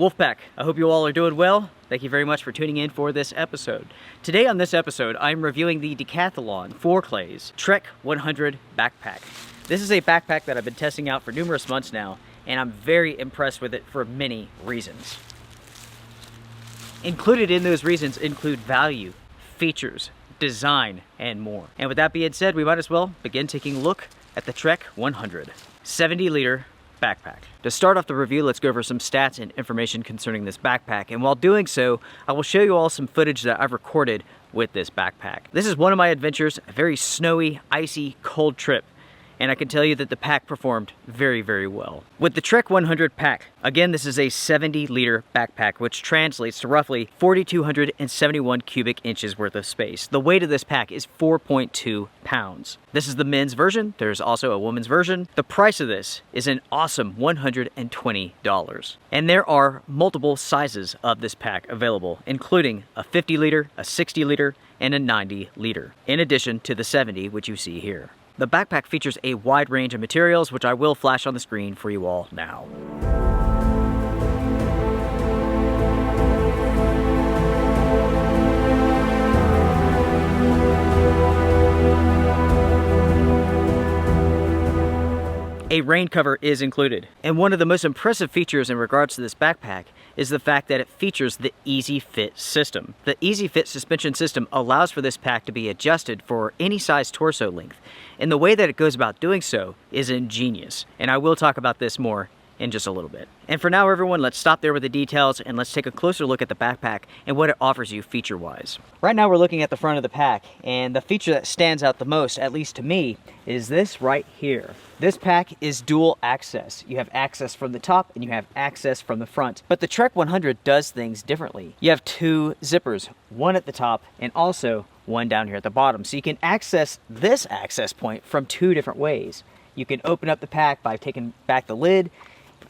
Wolfpack, I hope you all are doing well. Thank you very much for tuning in for this episode. Today on this episode, I'm reviewing the Decathlon Forclaz Trek 100 backpack. This is a backpack that I've been testing out for numerous months now, and I'm very impressed with it for many reasons. Included in those reasons include value, features, design, and more. And with that being said, we might as well begin taking a look at the Trek 100 70-liter backpack. To start off the review, let's go over some stats and information concerning this backpack, and while doing so, I will show you all some footage that I've recorded with this backpack. This is one of my adventures, a very snowy, icy, cold trip, and I can tell you that the pack performed very, very well. With the Trek 100 pack, again, this is a 70-liter backpack, which translates to roughly 4,271 cubic inches worth of space. The weight of this pack is 4.2 pounds. This is the men's version. There's also a woman's version. The price of this is an awesome $120. And there are multiple sizes of this pack available, including a 50-liter, a 60-liter, and a 90-liter, in addition to the 70, which you see here. The backpack features a wide range of materials, which I will flash on the screen for you all now. A rain cover is included, and one of the most impressive features in regards to this backpack is the fact that it features the Easy Fit system. The Easy Fit suspension system allows for this pack to be adjusted for any size torso length, and the way that it goes about doing so is ingenious, and I will talk about this more in just a little bit. And for now, everyone, let's stop there with the details and let's take a closer look at the backpack and what it offers you feature-wise. Right now we're looking at the front of the pack, and the feature that stands out the most, at least to me, is this right here. This pack is dual access. You have access from the top and you have access from the front. But the Trek 100 does things differently. You have two zippers, one at the top and also one down here at the bottom. So you can access this access point from two different ways. You can open up the pack by taking back the lid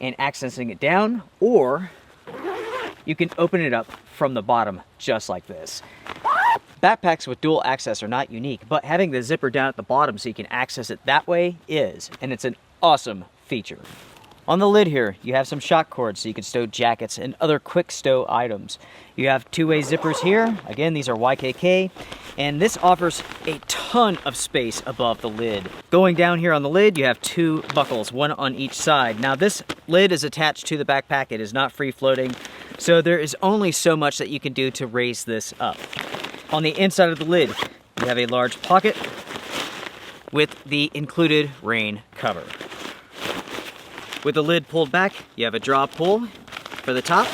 and accessing it down, or you can open it up from the bottom just like this. Backpacks with dual access are not unique, but having the zipper down at the bottom so you can access it that way is, and it's an awesome feature. On the lid here, you have some shock cords so you can stow jackets and other quick stow items. You have two-way zippers here. Again, these are YKK, and this offers a ton of space above the lid. Going down here on the lid, you have two buckles, one on each side. Now this lid is attached to the backpack. It is not free floating, so there is only so much that you can do to raise this up. On the inside of the lid, you have a large pocket with the included rain cover. With the lid pulled back, you have a draw pull for the top.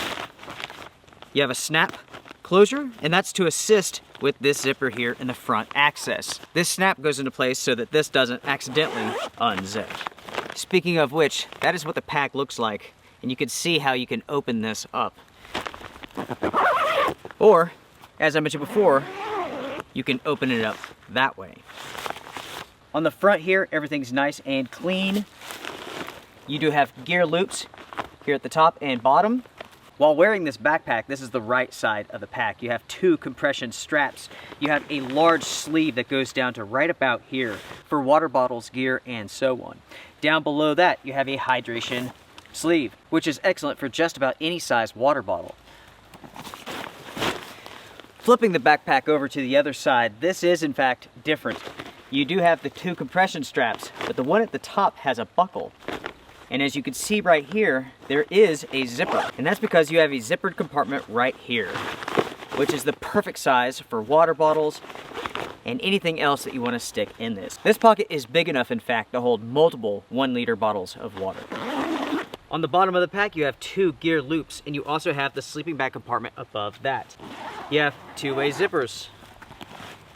You have a snap closure, and that's to assist with this zipper here in the front access. This snap goes into place so that this doesn't accidentally unzip. Speaking of which, that is what the pack looks like, and you can see how you can open this up. Or, as I mentioned before, you can open it up that way. On the front here, everything's nice and clean. You do have gear loops here at the top and bottom. While wearing this backpack, this is the right side of the pack. You have two compression straps. You have a large sleeve that goes down to right about here for water bottles, gear, and so on. Down below that, you have a hydration sleeve, which is excellent for just about any size water bottle. Flipping the backpack over to the other side, this is in fact different. You do have the two compression straps, but the one at the top has a buckle. And as you can see right here, there is a zipper. And that's because you have a zippered compartment right here, which is the perfect size for water bottles and anything else that you want to stick in this. This pocket is big enough, in fact, to hold multiple 1-liter bottles of water. On the bottom of the pack, you have two gear loops, and you also have the sleeping bag compartment above that. You have two-way zippers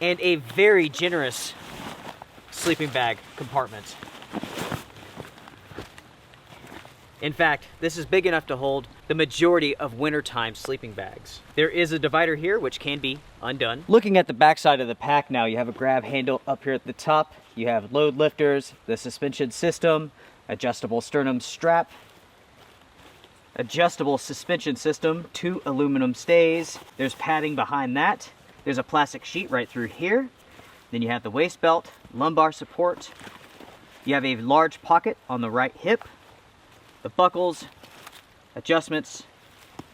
and a very generous sleeping bag compartment. In fact, this is big enough to hold the majority of wintertime sleeping bags. There is a divider here which can be undone. Looking at the back side of the pack now, you have a grab handle up here at the top. You have load lifters, the suspension system, adjustable sternum strap, adjustable suspension system, two aluminum stays. There's padding behind that. There's a plastic sheet right through here. Then you have the waist belt, lumbar support. You have a large pocket on the right hip. The buckles, adjustments,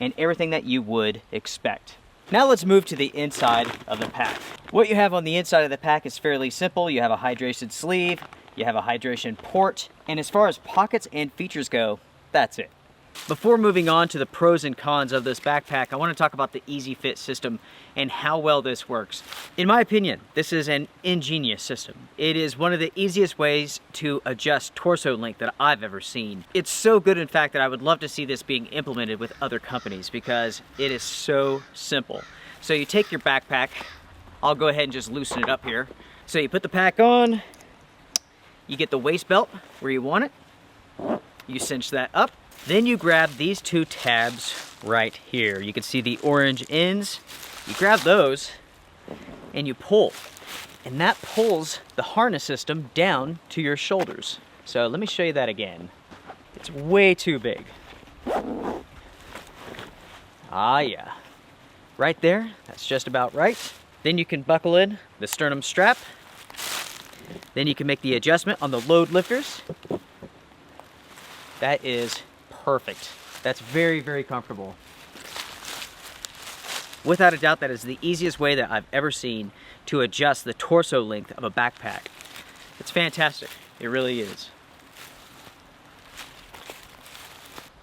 and everything that you would expect. Now let's move to the inside of the pack. What you have on the inside of the pack is fairly simple. You have a hydration sleeve, you have a hydration port, and as far as pockets and features go, that's it. Before moving on to the pros and cons of this backpack, I want to talk about the Easy Fit system and how well this works. In my opinion, this is an ingenious system. It is one of the easiest ways to adjust torso length that I've ever seen. It's so good, in fact, that I would love to see this being implemented with other companies because it is so simple. So you take your backpack, I'll go ahead and just loosen it up here. So you put the pack on, you get the waist belt where you want it, you cinch that up. Then you grab these two tabs right here. You can see the orange ends. You grab those and you pull. And that pulls the harness system down to your shoulders. So let me show you that again. It's way too big. Ah, yeah. Right there, that's just about right. Then you can buckle in the sternum strap. Then you can make the adjustment on the load lifters. That is perfect. That's very, very comfortable. Without a doubt, that is the easiest way that I've ever seen to adjust the torso length of a backpack. It's fantastic. It really is.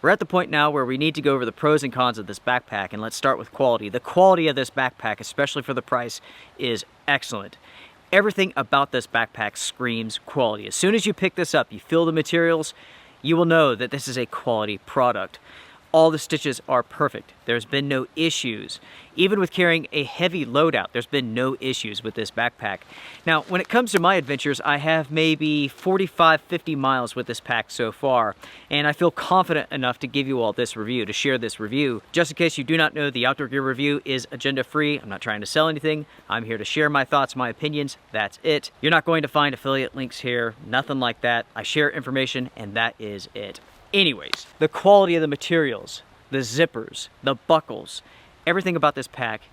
We're at the point now where we need to go over the pros and cons of this backpack, and let's start with quality. The quality of this backpack, especially for the price, is excellent. Everything about this backpack screams quality. As soon as you pick this up, you feel the materials, you will know that this is a quality product. All the stitches are perfect. There's been no issues. Even with carrying a heavy loadout, there's been no issues with this backpack. Now, when it comes to my adventures, I have maybe 45, 50 miles with this pack so far, and I feel confident enough to give you all this review, to share this review. Just in case you do not know, the Outdoor Gear Review is agenda-free. I'm not trying to sell anything. I'm here to share my thoughts, my opinions. That's it. You're not going to find affiliate links here, nothing like that. I share information, and that is it. Anyways, the quality of the materials, the zippers, the buckles, everything about this pack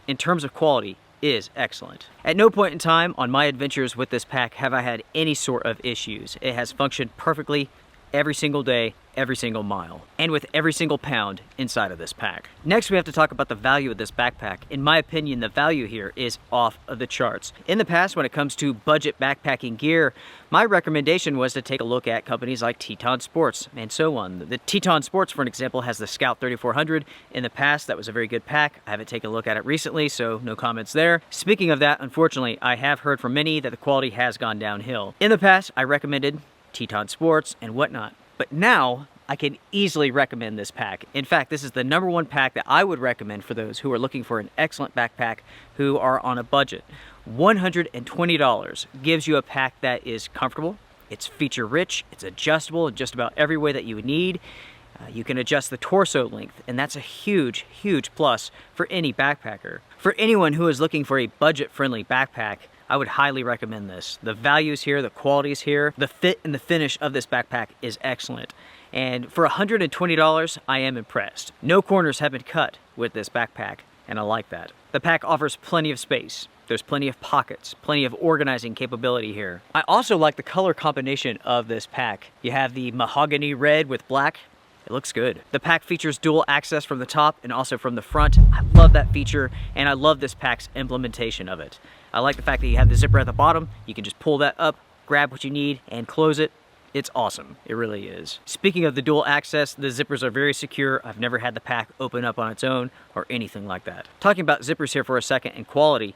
in terms of quality is excellent. At no point in time on my adventures with this pack have I had any sort of issues. It has functioned perfectly every single day, every single mile, and with every single pound inside of this pack. Next, we have to talk about the value of this backpack. In my opinion, the value here is off of the charts. In the past, when it comes to budget backpacking gear, my recommendation was to take a look at companies like Teton Sports and so on. The Teton Sports, for an example, has the Scout 3400. In the past, that was a very good pack. I haven't taken a look at it recently, so no comments there. Speaking of that, unfortunately, I have heard from many that the quality has gone downhill. In the past, I recommended Teton Sports and whatnot, but now I can easily recommend this pack. In fact, this is the #1 pack that I would recommend for those who are looking for an excellent backpack who are on a budget. $120 gives you a pack that is comfortable, it's feature rich, it's adjustable in just about every way that you would need. You can adjust the torso length, and that's a huge, huge plus for any backpacker. For anyone who is looking for a budget-friendly backpack, I would highly recommend this. The value's here, the quality's here, the fit and the finish of this backpack is excellent. And for $120, I am impressed. No corners have been cut with this backpack, and I like that. The pack offers plenty of space. There's plenty of pockets, plenty of organizing capability here. I also like the color combination of this pack. You have the mahogany red with black. It looks good. The pack features dual access from the top and also from the front. I love that feature, and I love this pack's implementation of it. I like the fact that you have the zipper at the bottom. You can just pull that up, grab what you need, and close it. It's awesome. It really is. Speaking of the dual access, the zippers are very secure. I've never had the pack open up on its own or anything like that. Talking about zippers here for a second and quality,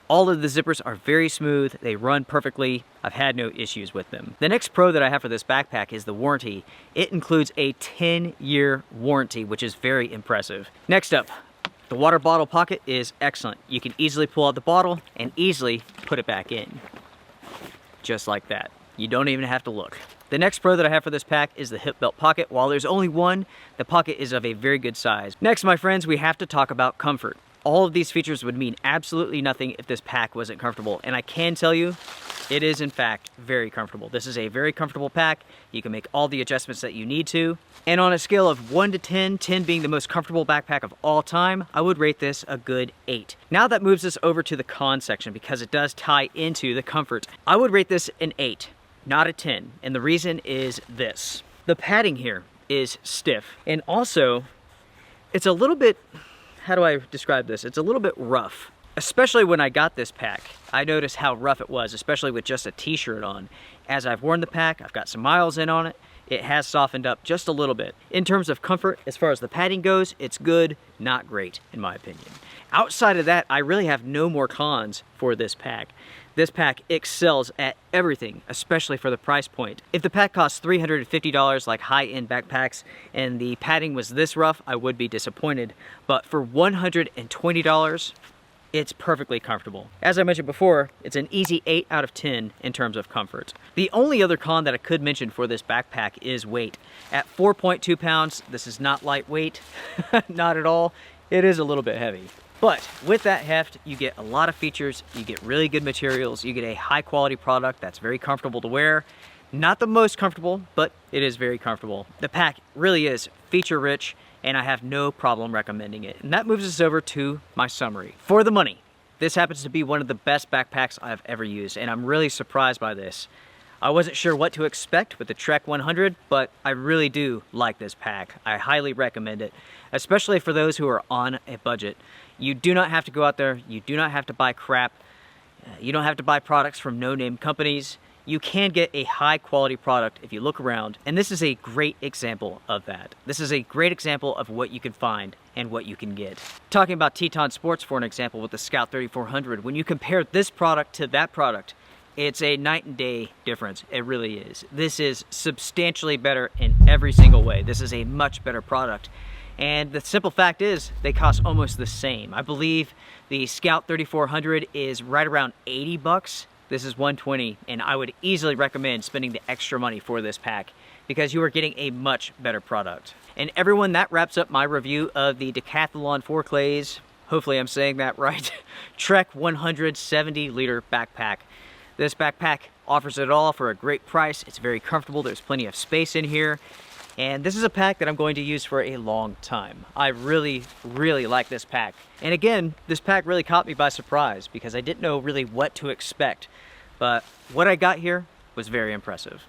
all of the zippers are very smooth. They run perfectly. I've had no issues with them. The next pro that I have for this backpack is the warranty. It includes a 10-year warranty, which is very impressive. Next up, the water bottle pocket is excellent. You can easily pull out the bottle and easily put it back in. Just like that. You don't even have to look. The next pro that I have for this pack is the hip belt pocket. While there's only one, the pocket is of a very good size. Next, my friends, we have to talk about comfort. All of these features would mean absolutely nothing if this pack wasn't comfortable. And I can tell you, it is in fact very comfortable. This is a very comfortable pack. You can make all the adjustments that you need to. And on a scale of 1 to 10, 10 being the most comfortable backpack of all time, I would rate this a good 8. Now that moves us over to the con section because it does tie into the comfort. I would rate this an 8, not a 10. And the reason is this. The padding here is stiff. And also, It's a little bit, how do I describe this? It's a little bit rough. Especially when I got this pack, I noticed how rough it was, especially with just a t-shirt on. As I've worn the pack, I've got some miles in on it, it has softened up just a little bit. In terms of comfort, as far as the padding goes, it's good, not great, in my opinion. Outside of that, I really have no more cons for this pack. This pack excels at everything, especially for the price point. If the pack costs $350 like high-end backpacks and the padding was this rough, I would be disappointed. But for $120, it's perfectly comfortable. As I mentioned before, it's an easy 8 out of 10 in terms of comfort. The only other con that I could mention for this backpack is weight. At 4.2 pounds, this is not lightweight, not at all. It is a little bit heavy. But with that heft, you get a lot of features, you get really good materials, you get a high quality product that's very comfortable to wear. Not the most comfortable, but it is very comfortable. The pack really is feature rich, and I have no problem recommending it. And that moves us over to my summary. For the money, this happens to be one of the best backpacks I've ever used, and I'm really surprised by this. I wasn't sure what to expect with the Trek 100, but I really do like this pack. I highly recommend it, especially for those who are on a budget. You do not have to go out there, you do not have to buy crap, you don't have to buy products from no-name companies. You can get a high quality product if you look around, and this is a great example of that. This is a great example of what you can find and what you can get. Talking about Teton Sports for an example with the Scout 3400, when you compare this product to that product, it's a night and day difference. It really is. This is substantially better in every single way. This is a much better product. And the simple fact is, they cost almost the same. I believe the Scout 3400 is right around 80 bucks. This is 120, and I would easily recommend spending the extra money for this pack because you are getting a much better product. And everyone, that wraps up my review of the Decathlon Forclaz, hopefully I'm saying that right, Trek 170 liter backpack. This backpack offers it all for a great price. It's very comfortable, there's plenty of space in here. And this is a pack that I'm going to use for a long time. I really, really like this pack. And again, this pack really caught me by surprise because I didn't know really what to expect. But what I got here was very impressive.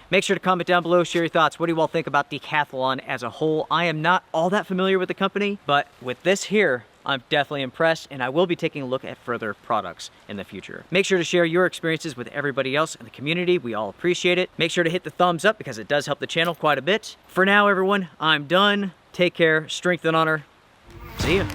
Make sure to comment down below, share your thoughts. What do you all think about Decathlon as a whole? I am not all that familiar with the company, but with this here, I'm definitely impressed, and I will be taking a look at further products in the future. Make sure to share your experiences with everybody else in the community. We all appreciate it. Make sure to hit the thumbs up because it does help the channel quite a bit. For now, everyone, I'm done. Take care, strength and honor. See ya.